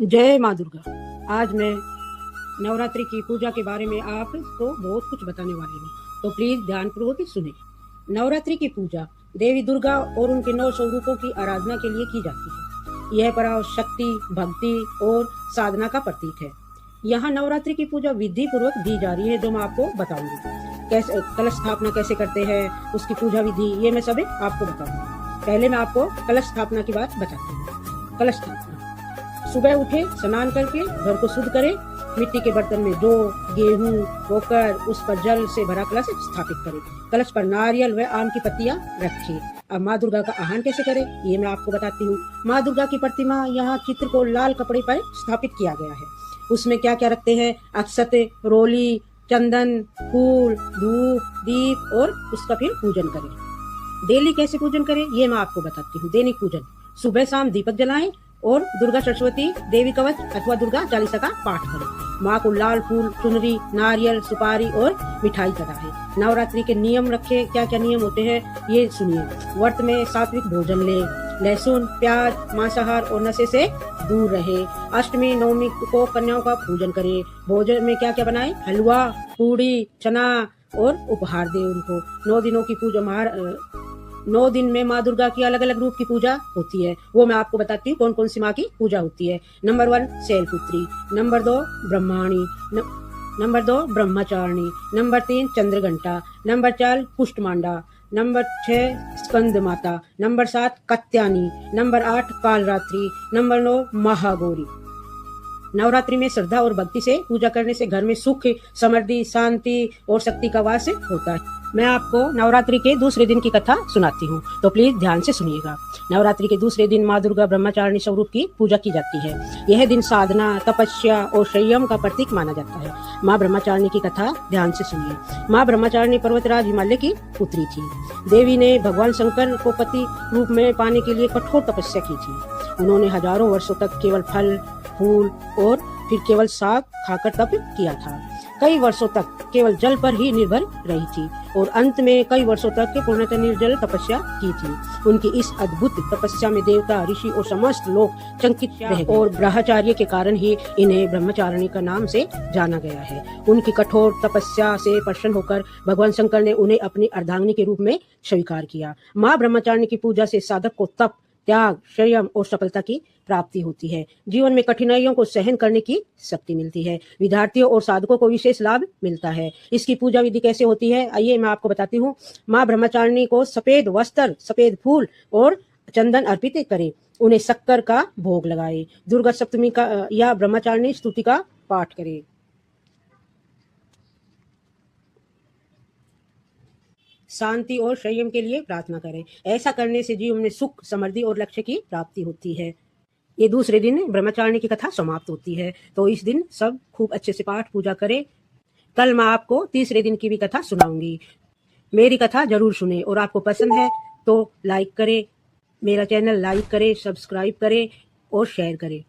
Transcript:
जय माँ दुर्गा। आज मैं नवरात्रि की पूजा के बारे में आपको बहुत कुछ बताने वाली हूँ, तो प्लीज ध्यानपूर्वक सुने। नवरात्रि की पूजा देवी दुर्गा और उनके 9 स्वरूपों की आराधना के लिए की जाती है। यह पर्व शक्ति, भक्ति और साधना का प्रतीक है। यहाँ नवरात्रि की पूजा विधि पूर्वक दी जा रही है, जो मैं आपको बताऊंगी। कैसे कलश स्थापना कैसे करते हैं, उसकी पूजा विधि, ये मैं सभी आपको बताऊंगी। पहले मैं आपको कलश स्थापना की बात बताती हूँ। कलश स्थापना: सुबह उठे, स्नान करके घर को शुद्ध करें। मिट्टी के बर्तन में जौ, गेहूं बोकर उस पर जल से भरा कलश स्थापित करें। कलश पर नारियल व आम की पत्तियां रखें। अब माँ दुर्गा का आह्वान कैसे करें, ये मैं आपको बताती हूँ। माँ दुर्गा की प्रतिमा यहाँ चित्र को लाल कपड़े पर स्थापित किया गया है। उसमें क्या क्या रखते हैं? अक्षत, रोली, चंदन, फूल, धूप, दीप और उसका फिर पूजन करें। डेली कैसे पूजन करें, ये मैं आपको बताती हूँ। दैनिक पूजन: सुबह शाम दीपक जलाएं और दुर्गा सरस्वती देवी कवच अथवा दुर्गा चालीसा का पाठ करें। माँ को लाल फूल, चुनरी, नारियल, सुपारी और मिठाई चढ़ाएं। नवरात्रि के नियम रखे। क्या क्या नियम होते हैं ये सुनिए। व्रत में सात्विक भोजन ले, लहसुन, प्याज, मांसाहार और नशे से दूर रहे। अष्टमी नवमी को कन्याओं का पूजन करे। भोजन में क्या क्या बनाए? हलवा, पूड़ी, चना और उपहार दे उनको। 9 दिनों की पूजा 9 दिन में माँ दुर्गा की अलग अलग रूप की पूजा होती है, वो मैं आपको बताती हूँ कौन कौन सी माँ की पूजा होती है। Number 1 Shailputri, number 2 Brahmani, number 2 Brahmacharini, number 3 Chandraghanta, number 4 Kushmanda, number 6 Skanda Mata, number 7 Katyayani, number 8 Kalaratri, number 9 Mahagauri. Navratri में श्रद्धा और भक्ति से पूजा करने से घर में सुख, समृद्धि, शांति और शक्ति का वास होता है। मैं आपको नवरात्रि के दूसरे दिन की कथा सुनाती हूँ, तो प्लीज ध्यान से सुनिएगा। नवरात्रि के दूसरे दिन माँ दुर्गा ब्रह्मचारिणी स्वरूप की पूजा की जाती है। यह दिन साधना, तपस्या और संयम का प्रतीक माना जाता है। माँ ब्रह्मचारिणी की कथा ध्यान से सुनिए। माँ ब्रह्मचारिणी पर्वतराज हिमालय की पुत्री थी। देवी ने भगवान शंकर को पति रूप में पाने के लिए कठोर तपस्या की थी। उन्होंने हजारों वर्षों तक केवल फल, फूल और फिर केवल साग खाकर तप किया था। कई वर्षों तक केवल जल पर ही निर्भर रही थी और अंत में कई वर्षों तक पूर्णतः निर्जल तपस्या की थी। उनकी इस अद्भुत तपस्या में देवता, ऋषि और समस्त लोग चकित रह गए और ब्रह्मचार्य के कारण ही इन्हें ब्रह्मचारिणी का नाम से जाना गया है। उनकी कठोर तपस्या से प्रसन्न होकर भगवान शंकर ने उन्हें अपनी अर्धांगिनी के रूप में स्वीकार किया। माँ ब्रह्मचारिणी की पूजा से साधक को तप, त्याग, संयम और सफलता की प्राप्ति होती है। जीवन में कठिनाइयों को सहन करने की शक्ति मिलती है। विद्यार्थियों और साधकों को विशेष लाभ मिलता है। इसकी पूजा विधि कैसे होती है, आइए मैं आपको बताती हूँ। माँ ब्रह्मचारिणी को सफेद वस्त्र, सफेद फूल और चंदन अर्पित करें। उन्हें शक्कर का भोग लगाए। दुर्गा सप्तमी का या ब्रह्मचारिणी स्तुति का पाठ करें। शांति और संयम के लिए प्रार्थना करें। ऐसा करने से जीवन में सुख, समृद्धि और लक्ष्य की प्राप्ति होती है। ये दूसरे दिन ब्रह्मचारिणी की कथा समाप्त होती है, तो इस दिन सब खूब अच्छे से पाठ पूजा करें। कल मैं आपको तीसरे दिन की भी कथा सुनाऊंगी। मेरी कथा जरूर सुने और आपको पसंद है तो लाइक करें, मेरा चैनल लाइक करें, सब्सक्राइब करें और शेयर करें।